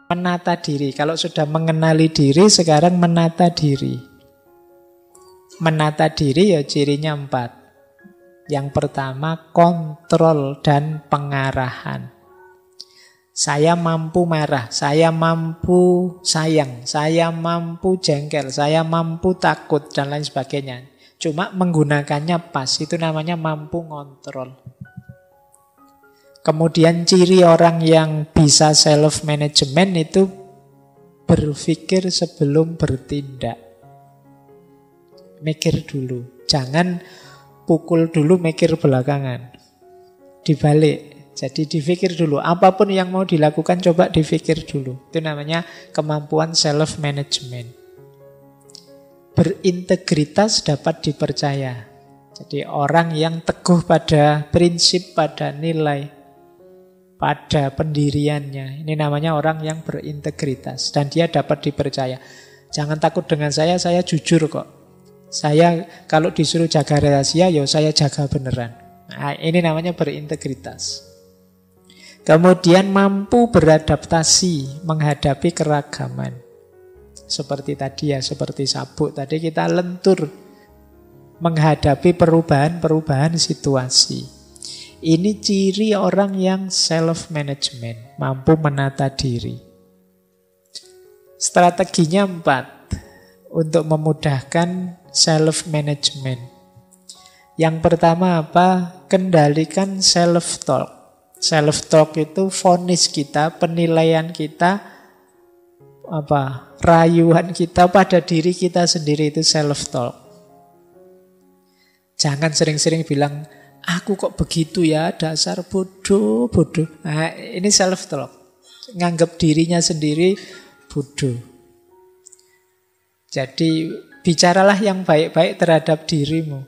Menata diri. Kalau sudah mengenali diri, sekarang menata diri. Menata diri ya cirinya 4. Yang pertama, kontrol dan pengarahan. Saya mampu marah, saya mampu sayang, saya mampu jengkel, saya mampu takut, dan lain sebagainya. Cuma menggunakannya pas, itu namanya mampu ngontrol. Kemudian ciri orang yang bisa self-management itu berpikir sebelum bertindak. Mikir dulu, jangan pukul dulu, mikir belakangan. Dibalik, jadi dipikir dulu. Apapun yang mau dilakukan, coba dipikir dulu. Itu namanya kemampuan self-management. Berintegritas dapat dipercaya. Jadi orang yang teguh pada prinsip, pada nilai, pada pendiriannya. Ini namanya orang yang berintegritas. Dan dia dapat dipercaya. Jangan takut dengan saya jujur kok. Saya kalau disuruh jaga rahasia, ya saya jaga beneran. Nah, ini namanya berintegritas. Kemudian mampu beradaptasi menghadapi keragaman. Seperti tadi ya, seperti sabuk. Tadi kita lentur menghadapi perubahan-perubahan situasi. Ini ciri orang yang self-management, mampu menata diri. Strateginya 4 untuk memudahkan self-management. Yang pertama apa? Kendalikan self-talk. Self-talk itu vonis kita, penilaian kita, rayuan kita pada diri kita sendiri, itu self-talk. Jangan sering-sering bilang, aku kok begitu ya, dasar bodoh. Nah, ini self-talk. Nganggap dirinya sendiri bodoh. Jadi bicaralah yang baik-baik terhadap dirimu.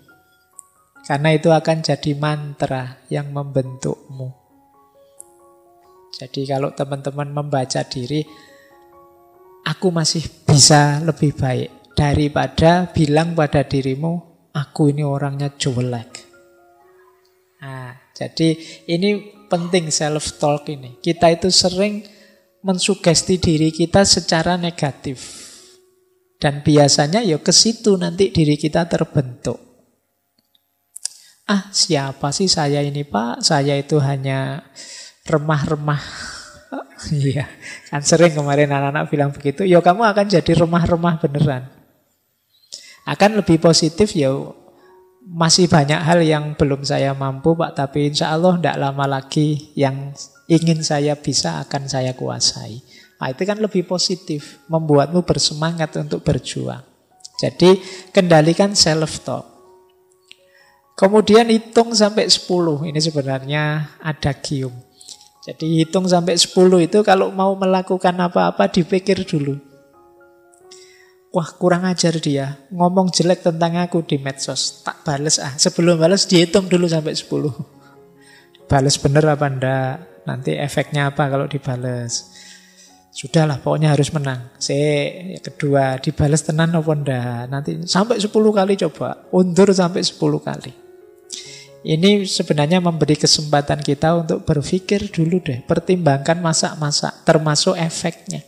Karena itu akan jadi mantra yang membentukmu. Jadi kalau teman-teman membaca diri, aku masih bisa lebih baik, daripada bilang pada dirimu, aku ini orangnya jelek. Nah, jadi ini penting self-talk ini. Kita itu sering mensugesti diri kita secara negatif. Dan biasanya ya ke situ nanti diri kita terbentuk. Siapa sih saya ini, Pak? Saya itu hanya remah-remah. Iya, kan sering kemarin anak-anak bilang begitu. Ya kamu akan jadi remah-remah beneran. Akan lebih positif ya, masih banyak hal yang belum saya mampu Pak, tapi insya Allah tidak lama lagi yang ingin saya bisa akan saya kuasai. Nah, itu kan lebih positif, membuatmu bersemangat untuk berjuang. Jadi kendalikan self-talk. Kemudian hitung sampai 10. Ini sebenarnya adagium. Jadi hitung sampai 10 itu kalau mau melakukan apa-apa dipikir dulu. Wah, kurang ajar dia, ngomong jelek tentang aku di medsos, tak bales Sebelum bales dihitung dulu sampai 10. Bales bener apa enggak, nanti efeknya apa kalau dibales. Sudahlah, pokoknya harus menang. Kedua, dibales tenan apa enggak, nanti sampai 10 kali coba, undur sampai 10 kali. Ini sebenarnya memberi kesempatan kita untuk berpikir dulu deh, pertimbangkan masak-masak, termasuk efeknya.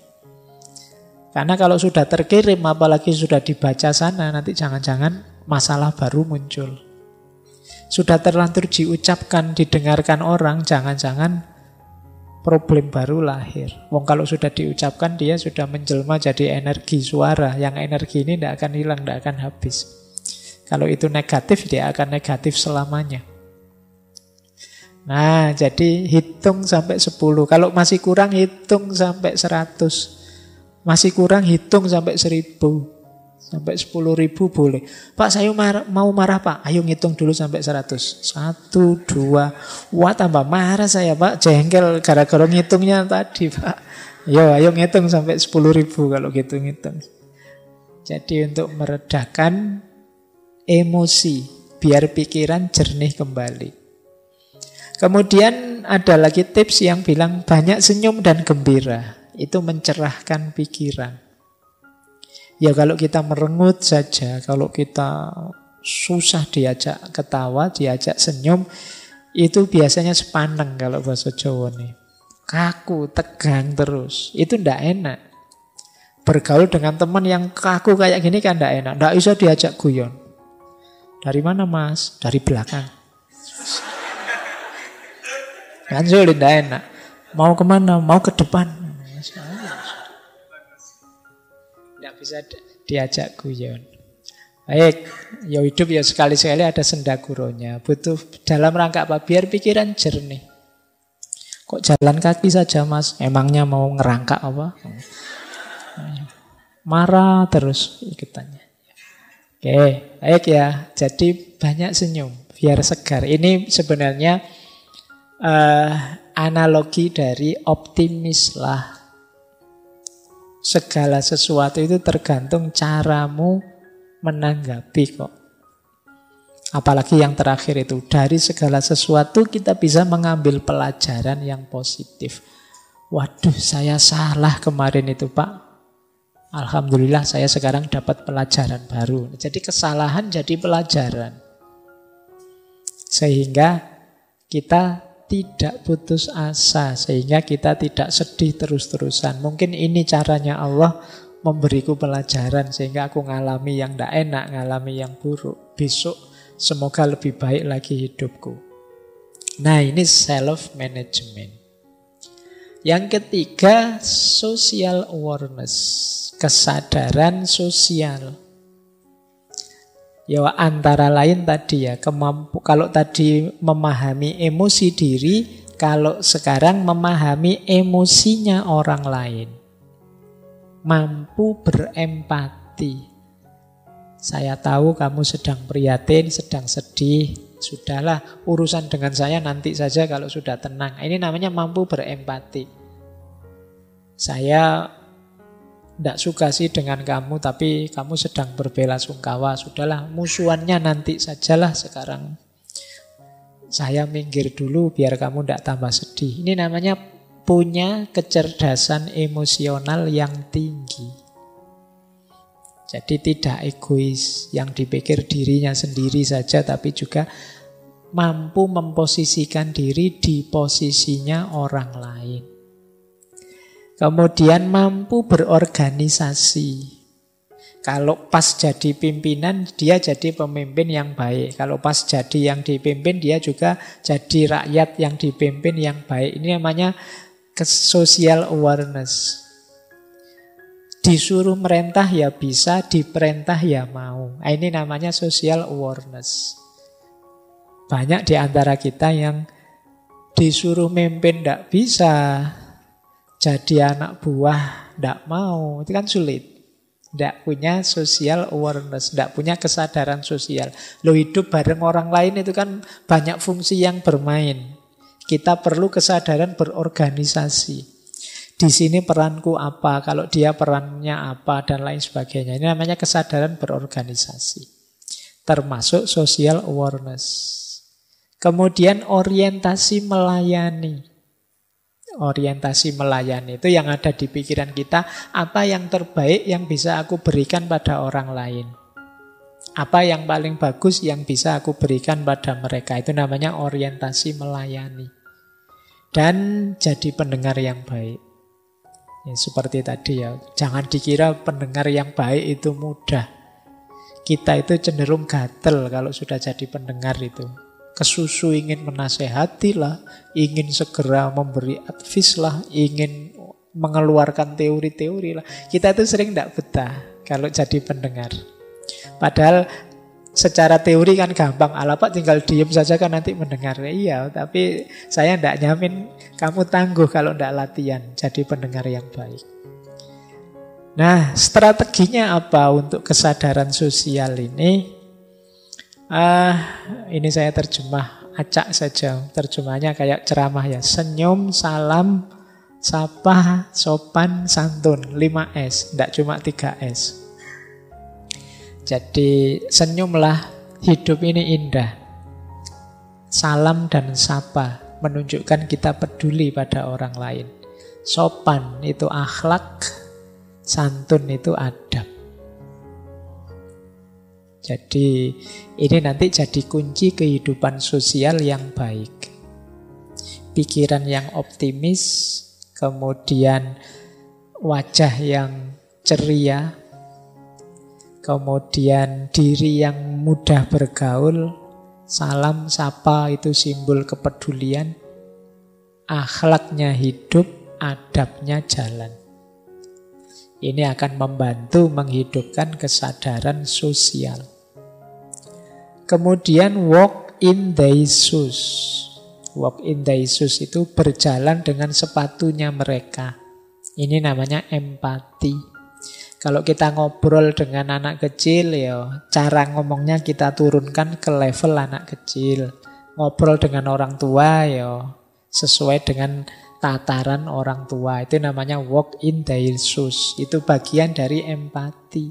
Karena kalau sudah terkirim, apalagi sudah dibaca sana, nanti jangan-jangan masalah baru muncul. Sudah terlanjur diucapkan, didengarkan orang, jangan-jangan problem baru lahir. Wong kalau sudah diucapkan, dia sudah menjelma jadi energi suara. Yang energi ini tidak akan hilang, tidak akan habis. Kalau itu negatif, dia akan negatif selamanya. Nah, jadi hitung sampai 10. Kalau masih kurang, hitung sampai 100. Masih kurang, hitung sampai 1000. Sampai 10.000 boleh. Pak, saya mau marah Pak. Ayo ngitung dulu sampai 100. 1, 2. Wah, tambah marah saya Pak. Jengkel gara-gara ngitungnya tadi Pak. Ayo ngitung sampai 10.000 kalau gitu ngitung. Jadi untuk meredakan emosi, biar pikiran jernih kembali. Kemudian ada lagi tips yang bilang banyak senyum dan gembira. Itu mencerahkan pikiran. Ya kalau kita merengut saja, kalau kita susah diajak ketawa, diajak senyum, itu biasanya sepaneng kalau bahasa Jawa nih. kaku, tegang terus. Itu ndak enak. Bergaul dengan teman yang kaku kayak gini kan ndak enak. Ndak bisa diajak guyon. Dari mana mas? Dari belakang. Kan sulit, ndak enak. Mau kemana? Mau ke depan. Ndak bisa diajak guyon. Baik, ya hidup ya sekali-sekali ada sendaguronya. Butuh dalam rangka apa? Biar pikiran jernih. Kok jalan kaki saja mas? Emangnya mau ngerangkak apa? Marah terus ikutannya. Oke, baik ya. Jadi banyak senyum, biar segar. Ini sebenarnya analogi dari optimis lah. Segala sesuatu itu tergantung caramu menanggapi kok. Apalagi yang terakhir itu, dari segala sesuatu kita bisa mengambil pelajaran yang positif. Waduh, saya salah kemarin itu Pak. Alhamdulillah saya sekarang dapat pelajaran baru. Jadi kesalahan jadi pelajaran. Sehingga kita tidak putus asa, sehingga kita tidak sedih terus-terusan. Mungkin ini caranya Allah memberiku pelajaran sehingga aku ngalami yang tidak enak, ngalami yang buruk. Besok semoga lebih baik lagi hidupku. Nah, ini self-management. Yang ketiga, social awareness. Kesadaran sosial. Ya antara lain tadi ya, kalau tadi memahami emosi diri, kalau sekarang memahami emosinya orang lain. Mampu berempati. Saya tahu kamu sedang prihatin, sedang sedih. Sudahlah, urusan dengan saya nanti saja kalau sudah tenang. Ini namanya mampu berempati. Saya tidak suka sih dengan kamu, tapi kamu sedang berbelasungkawa. Sudahlah, musuhannya nanti sajalah sekarang. Saya minggir dulu biar kamu tidak tambah sedih. Ini namanya punya kecerdasan emosional yang tinggi. Jadi tidak egois, yang dipikir dirinya sendiri saja, tapi juga mampu memposisikan diri di posisinya orang lain. Kemudian mampu berorganisasi. Kalau pas jadi pimpinan, dia jadi pemimpin yang baik. Kalau pas jadi yang dipimpin, dia juga jadi rakyat yang dipimpin yang baik. Ini namanya social awareness. Disuruh merintah ya bisa, diperintah ya mau. Ini namanya social awareness. Banyak di antara kita yang disuruh mimpin tidak bisa, jadi anak buah tidak mau. Itu kan sulit. Tidak punya social awareness, tidak punya kesadaran sosial. Lo hidup bareng orang lain itu kan banyak fungsi yang bermain. Kita perlu kesadaran berorganisasi. Di sini peranku apa, kalau dia perannya apa, dan lain sebagainya. Ini namanya kesadaran berorganisasi. Termasuk social awareness. Kemudian orientasi melayani. Orientasi melayani itu yang ada di pikiran kita, apa yang terbaik yang bisa aku berikan pada orang lain. Apa yang paling bagus yang bisa aku berikan pada mereka. Itu namanya orientasi melayani. Dan jadi pendengar yang baik. Ya, seperti tadi ya, jangan dikira pendengar yang baik itu mudah. Kita itu cenderung gatel kalau sudah jadi pendengar itu. Kesusu ingin menasehati lah, ingin segera memberi advice lah, ingin mengeluarkan teori-teori lah. Kita itu sering tidak betah kalau jadi pendengar. Padahal secara teori kan gampang. Alah Pak tinggal diem saja kan nanti mendengar. Iya, tapi saya tidak nyamin kamu tangguh kalau tidak latihan jadi pendengar yang baik. Nah, strateginya apa untuk kesadaran sosial ini? Ini saya terjemah acak saja. Terjemahnya kayak ceramah ya. Senyum, salam, sapa, sopan, santun. 5S, tidak cuma 3S. Jadi senyumlah, hidup ini indah. Salam dan sapa menunjukkan kita peduli pada orang lain. Sopan itu akhlak, santun itu adab. Jadi ini nanti jadi kunci kehidupan sosial yang baik. pikiran yang optimis, kemudian wajah yang ceria, kemudian diri yang mudah bergaul, salam, sapa itu simbol kepedulian, akhlaknya hidup, adabnya jalan. Ini akan membantu menghidupkan kesadaran sosial. Kemudian walk in thy shoes. Walk in thy shoes itu berjalan dengan sepatunya mereka. Ini namanya empati. Kalau kita ngobrol dengan anak kecil, ya cara ngomongnya kita turunkan ke level anak kecil. Ngobrol dengan orang tua, ya sesuai dengan tataran orang tua. Itu namanya walk in their shoes. Itu bagian dari empati.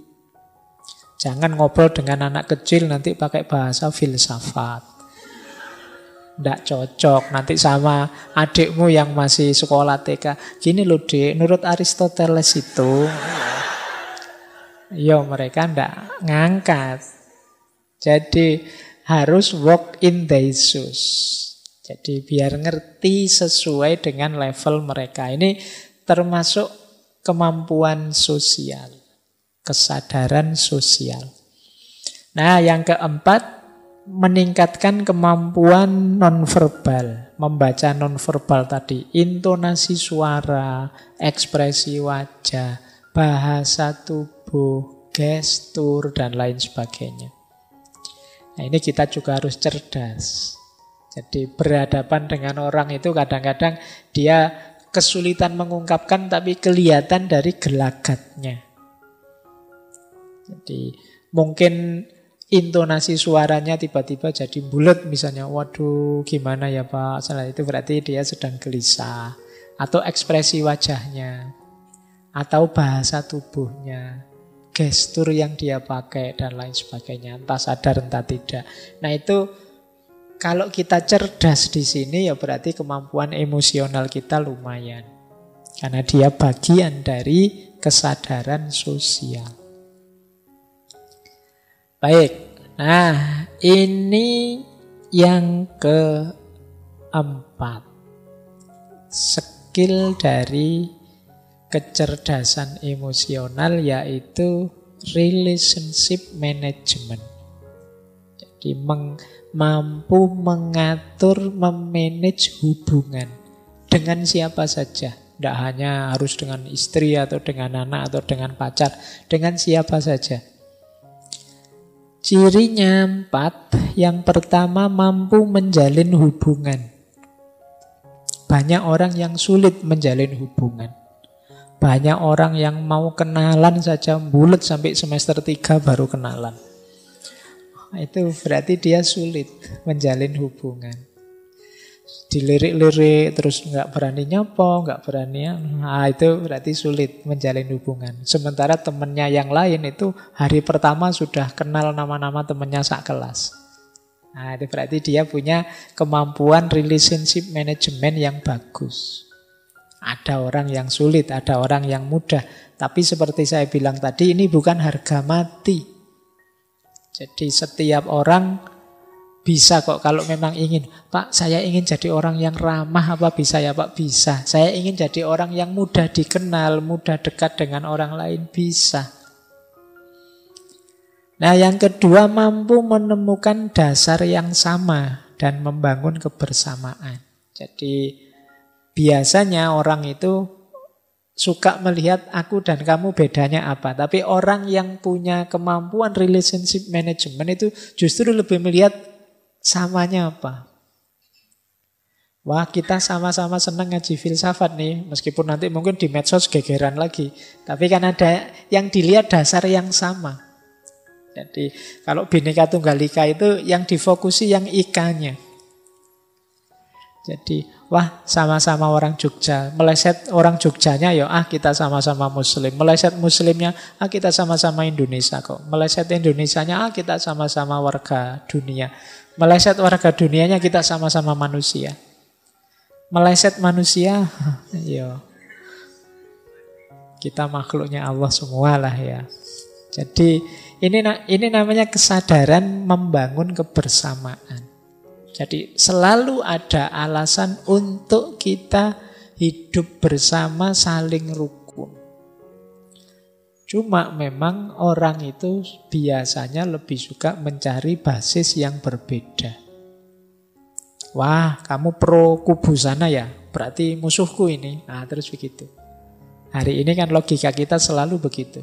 Jangan ngobrol dengan anak kecil nanti pakai bahasa filsafat. Nggak cocok. Nanti sama adikmu yang masih sekolah TK. Gini loh dek, menurut Aristoteles itu, ya mereka nggak ngangkat. Jadi harus walk in their shoes. Jadi biar ngerti sesuai dengan level mereka. Ini termasuk kemampuan sosial, kesadaran sosial. Nah, yang keempat, meningkatkan kemampuan nonverbal. Membaca nonverbal tadi, intonasi suara, ekspresi wajah, bahasa tubuh, gestur, dan lain sebagainya. Nah, ini kita juga harus cerdas. Jadi berhadapan dengan orang itu kadang-kadang dia kesulitan mengungkapkan tapi kelihatan dari gelagatnya. Jadi mungkin intonasi suaranya tiba-tiba jadi bulat misalnya. Waduh gimana ya Pak, salah itu berarti dia sedang gelisah. Atau ekspresi wajahnya. Atau bahasa tubuhnya. Gestur yang dia pakai dan lain sebagainya. Entah sadar entah tidak. Nah itu kalau kita cerdas di sini ya berarti kemampuan emosional kita lumayan. Karena dia bagian dari kesadaran sosial. Baik, nah ini yang keempat. Skill dari kecerdasan emosional yaitu relationship management. Jadi mampu mengatur, memanage hubungan dengan siapa saja. Tidak hanya harus dengan istri atau dengan anak atau dengan pacar. Dengan siapa saja. Cirinya 4. Yang pertama, mampu menjalin hubungan. Banyak orang yang sulit menjalin hubungan. Banyak orang yang mau kenalan saja bulet sampai semester 3 baru kenalan. Itu berarti dia sulit menjalin hubungan. Dilirik-lirik terus nggak berani nyopo, nggak berani, itu berarti sulit menjalin hubungan. Sementara temennya yang lain itu hari pertama sudah kenal nama-nama temennya sak kelas. Nah, itu berarti dia punya kemampuan relationship management yang bagus. Ada orang yang sulit, ada orang yang mudah. Tapi seperti saya bilang tadi, ini bukan harga mati. Jadi setiap orang bisa kok kalau memang ingin. Pak, saya ingin jadi orang yang ramah, apa bisa ya Pak? Bisa. Saya ingin jadi orang yang mudah dikenal, mudah dekat dengan orang lain, bisa. Nah, yang kedua, mampu menemukan dasar yang sama dan membangun kebersamaan. Jadi biasanya orang itu suka melihat aku dan kamu bedanya apa. Tapi orang yang punya kemampuan relationship management itu justru lebih melihat samanya apa. Wah, kita sama-sama senang ngaji filsafat nih. Meskipun nanti mungkin di medsos gegeran lagi. Tapi kan ada yang dilihat dasar yang sama. Jadi kalau Bhinneka Tunggal Ika itu yang difokusi yang ikanya. Jadi wah sama-sama orang Jogja. Meleset orang Jogjanya ya kita sama-sama Muslim. Meleset Muslimnya kita sama-sama Indonesia kok. Meleset Indonesianya kita sama-sama warga dunia. Meleset warga dunianya kita sama-sama manusia. Meleset manusia ya kita makhluknya Allah semua lah ya. Jadi ini namanya kesadaran membangun kebersamaan. Jadi selalu ada alasan untuk kita hidup bersama, saling rukun. Cuma memang orang itu biasanya lebih suka mencari basis yang berbeda. Wah, kamu pro kubu sana ya, berarti musuhku ini. Nah, terus begitu. Hari ini kan logika kita selalu begitu.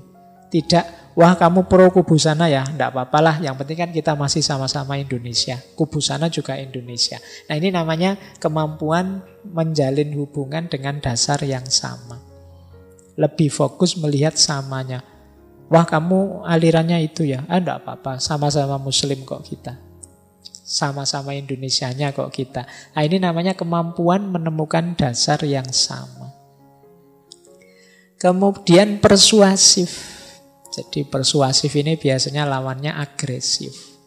Tidak, wah kamu pro kubu sana ya, enggak apa-apalah. Yang penting kan kita masih sama-sama Indonesia. Kubu sana juga Indonesia. Nah, ini namanya kemampuan menjalin hubungan dengan dasar yang sama. Lebih fokus melihat samanya. Wah kamu alirannya itu ya, enggak apa-apa, sama-sama Muslim kok kita. Sama-sama Indonesianya kok kita. Nah, ini namanya kemampuan menemukan dasar yang sama. Kemudian persuasif. Jadi persuasif ini biasanya lawannya agresif.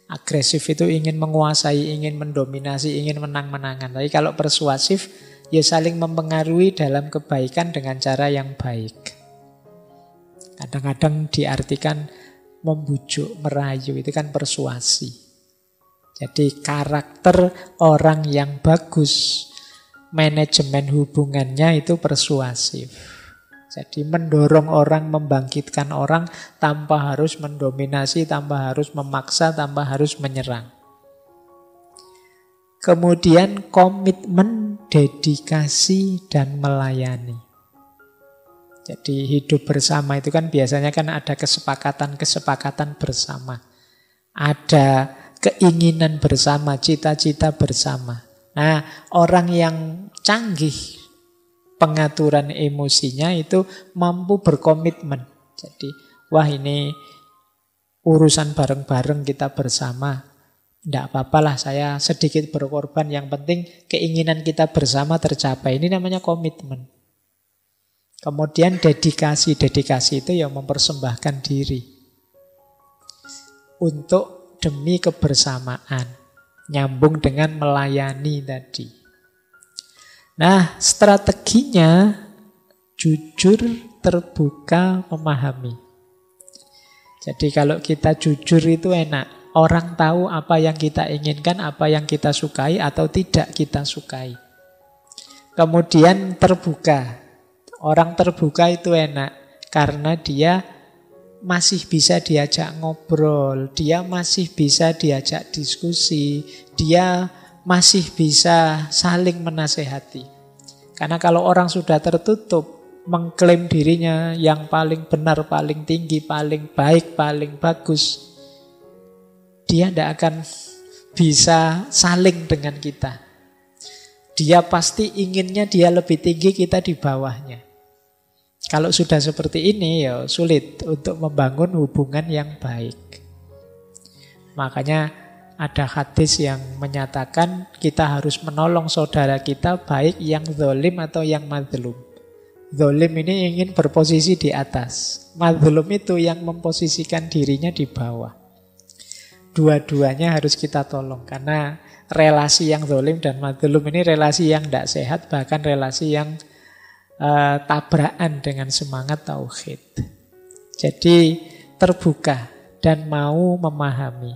Agresif itu ingin menguasai, ingin mendominasi, ingin menang-menangan. Tapi kalau persuasif, ya saling mempengaruhi dalam kebaikan dengan cara yang baik. Kadang-kadang diartikan membujuk, merayu, itu kan persuasi. Jadi karakter orang yang bagus, manajemen hubungannya itu persuasif. Jadi mendorong orang, membangkitkan orang tanpa harus mendominasi, tanpa harus memaksa, tanpa harus menyerang. Kemudian komitmen, dedikasi, dan melayani. Jadi hidup bersama itu kan biasanya kan ada kesepakatan-kesepakatan bersama. Ada keinginan bersama, cita-cita bersama. Nah, orang yang canggih pengaturan emosinya itu mampu berkomitmen. Jadi, wah ini urusan bareng-bareng kita bersama. Tidak apa-apalah saya sedikit berkorban. Yang penting keinginan kita bersama tercapai. Ini namanya komitmen. Kemudian dedikasi. Dedikasi itu yang mempersembahkan diri. Untuk demi kebersamaan. Nyambung dengan melayani tadi. Nah, strateginya jujur, terbuka, memahami. Jadi kalau kita jujur itu enak. Orang tahu apa yang kita inginkan, apa yang kita sukai atau tidak kita sukai. Kemudian terbuka. Orang terbuka itu enak karena dia masih bisa diajak ngobrol, dia masih bisa diajak diskusi, dia masih bisa saling menasehati. Karena kalau orang sudah tertutup, mengklaim dirinya yang paling benar, paling tinggi, paling baik, paling bagus, dia tidak akan bisa saling dengan kita. Dia pasti inginnya dia lebih tinggi, kita di bawahnya. Kalau sudah seperti ini, ya sulit untuk membangun hubungan yang baik. Makanya ada hadis yang menyatakan kita harus menolong saudara kita baik yang zalim atau yang mazlum. Zalim ini ingin berposisi di atas. Mazlum itu yang memposisikan dirinya di bawah. Dua-duanya harus kita tolong. Karena relasi yang zalim dan mazlum ini relasi yang tidak sehat. Bahkan relasi yang tabrakan dengan semangat tauhid. Jadi terbuka dan mau memahami.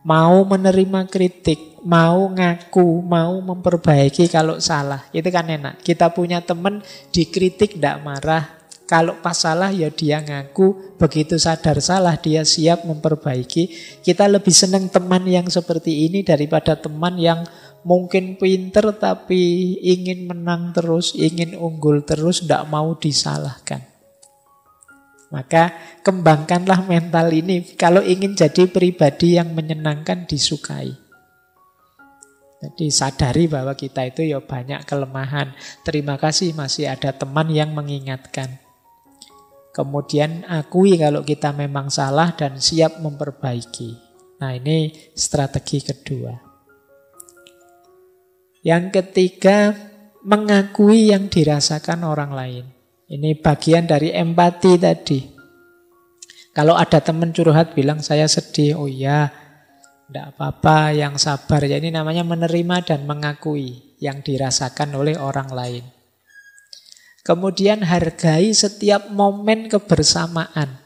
Mau menerima kritik, mau ngaku, mau memperbaiki kalau salah. Itu kan enak. Kita punya teman dikritik tidak marah. Kalau pas salah ya dia ngaku. Begitu sadar salah dia siap memperbaiki. Kita lebih senang teman yang seperti ini daripada teman yang mungkin pinter tapi ingin menang terus, ingin unggul terus, tidak mau disalahkan. Maka kembangkanlah mental ini kalau ingin jadi pribadi yang menyenangkan, disukai. Jadi sadari bahwa kita itu ya banyak kelemahan. Terima kasih masih ada teman yang mengingatkan. Kemudian akui kalau kita memang salah dan siap memperbaiki. Nah, ini strategi kedua. Yang ketiga, mengakui yang dirasakan orang lain. Ini bagian dari empati tadi. Kalau ada teman curhat bilang saya sedih, oh iya, tidak apa-apa, yang sabar. Ya, ini namanya menerima dan mengakui yang dirasakan oleh orang lain. Kemudian hargai setiap momen kebersamaan.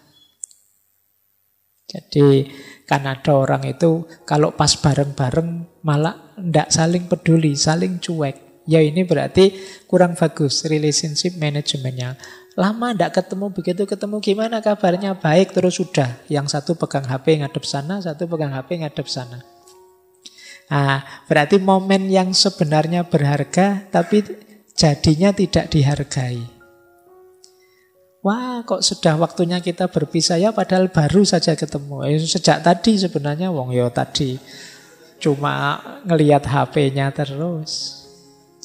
Jadi kan ada orang itu kalau pas bareng-bareng malah ndak saling peduli, saling cuek. Ya ini berarti kurang bagus relationship manajemennya. Lama ndak ketemu, begitu ketemu gimana kabarnya? Baik, terus sudah. Yang satu pegang HP ngadep sana, satu pegang HP ngadep sana. Nah, berarti momen yang sebenarnya berharga tapi jadinya tidak dihargai. Wah, kok sudah waktunya kita berpisah ya, padahal baru saja ketemu. Sejak tadi sebenarnya, wong yo tadi cuma ngelihat HP-nya terus.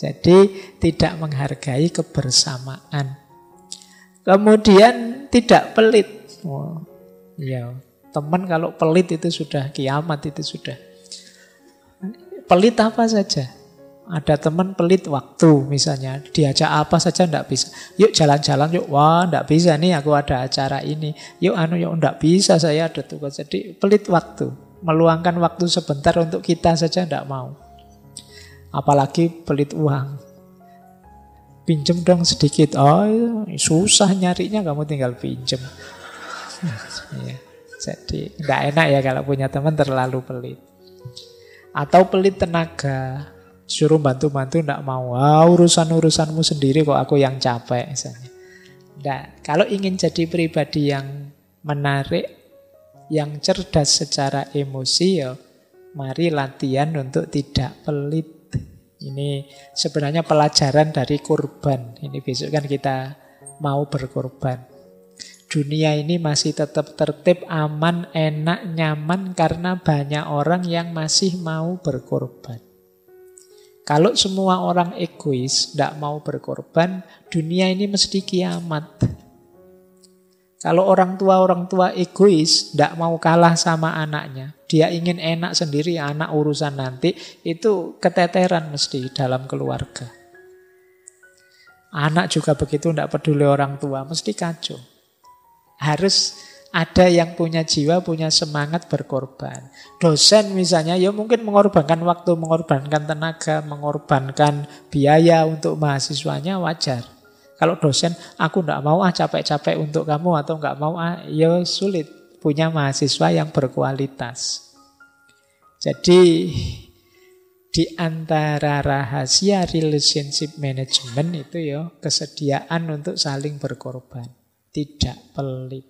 Jadi tidak menghargai kebersamaan. Kemudian tidak pelit. Oh, ya, teman kalau pelit itu sudah kiamat, itu sudah. Pelit apa saja? Ada teman pelit waktu misalnya, diajak apa saja enggak bisa. Yuk jalan-jalan yuk, wah enggak bisa nih aku ada acara ini. Yuk yuk enggak bisa saya ada tugas. Jadi pelit waktu, meluangkan waktu sebentar untuk kita saja enggak mau. Apalagi pelit uang. Pinjem dong sedikit. Oh susah nyarinya, kamu tinggal pinjem. Ya, jadi enggak enak ya kalau punya teman terlalu pelit. Atau pelit tenaga. Suruh bantu-bantu enggak mau. Urusan-urusanmu sendiri kok aku yang capek misalnya. Nah, kalau ingin jadi pribadi yang menarik, yang cerdas secara emosi, ya mari latihan untuk tidak pelit. Ini sebenarnya pelajaran dari kurban. Ini besok kan kita mau berkorban. Dunia ini masih tetap tertib, aman, enak, nyaman karena banyak orang yang masih mau berkorban. Kalau semua orang egois, tidak mau berkorban, dunia ini mesti kiamat. Kalau orang tua egois, tidak mau kalah sama anaknya. Dia ingin enak sendiri, anak urusan nanti, itu keteteran mesti dalam keluarga. Anak juga begitu, tidak peduli orang tua, mesti kacau. Harus ada yang punya jiwa, punya semangat berkorban. Dosen misalnya, ya mungkin mengorbankan waktu, mengorbankan tenaga, mengorbankan biaya untuk mahasiswanya, wajar. Kalau dosen, aku enggak mau capek-capek untuk kamu, atau enggak mau ya sulit punya mahasiswa yang berkualitas. Jadi di antara rahasia relationship management itu ya kesediaan untuk saling berkorban, tidak pelit.